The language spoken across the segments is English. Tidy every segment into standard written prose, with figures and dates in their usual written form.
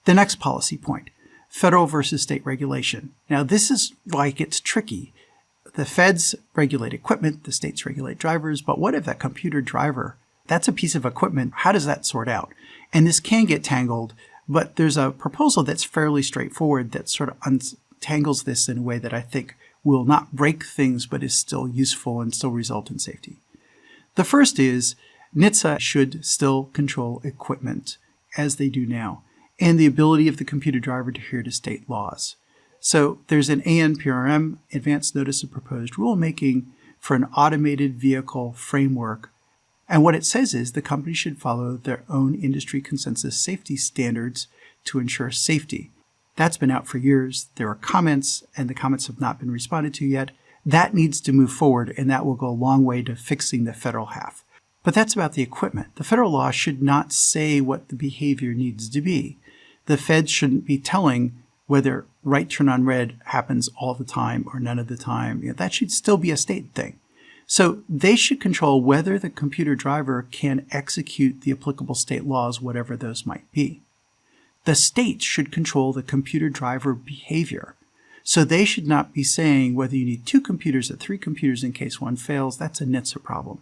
The next policy point, federal versus state regulation. Now, this is why it gets tricky. The feds regulate equipment, the states regulate drivers, but what if that computer driver, that's a piece of equipment, how does that sort out? And this can get tangled, but there's a proposal that's fairly straightforward that sort of untangles this in a way that I think will not break things, but is still useful and still result in safety. The first is NHTSA should still control equipment as they do now, and the ability of the computer driver to adhere to state laws. So there's an ANPRM, Advanced Notice of Proposed Rulemaking, for an automated vehicle framework. And what it says is the company should follow their own industry consensus safety standards to ensure safety. That's been out for years. There are comments, and the comments have not been responded to yet. That needs to move forward, and that will go a long way to fixing the federal half. But that's about the equipment. The federal law should not say what the behavior needs to be. The feds shouldn't be telling whether right turn on red happens all the time or none of the time. That should still be a state thing. So they should control whether the computer driver can execute the applicable state laws, whatever those might be. The states should control the computer driver behavior. So they should not be saying whether you need 2 computers or 3 computers in case one fails. That's a NHTSA problem.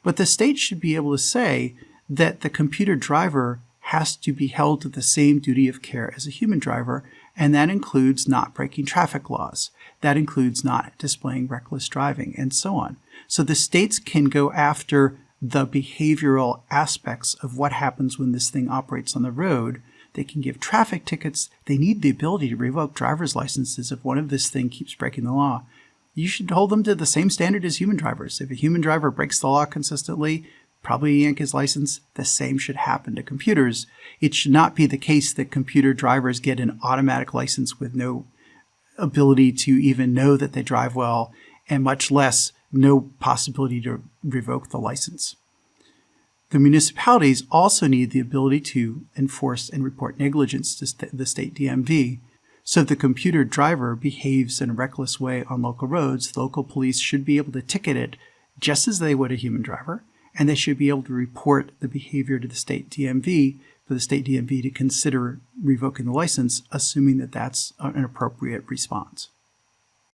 But the states should be able to say that the computer driver has to be held to the same duty of care as a human driver, and that includes not breaking traffic laws. That includes not displaying reckless driving, and so on. So the states can go after the behavioral aspects of what happens when this thing operates on the road. They can give traffic tickets. They need the ability to revoke driver's licenses if one of this thing keeps breaking the law. You should hold them to the same standard as human drivers. If a human driver breaks the law consistently, probably yank his license. The same should happen to computers. It should not be the case that computer drivers get an automatic license with no ability to even know that they drive well, and much less no possibility to revoke the license. The municipalities also need the ability to enforce and report negligence to the state DMV. So if the computer driver behaves in a reckless way on local roads, local police should be able to ticket it just as they would a human driver, and they should be able to report the behavior to the state DMV for the state DMV to consider revoking the license, assuming that that's an appropriate response.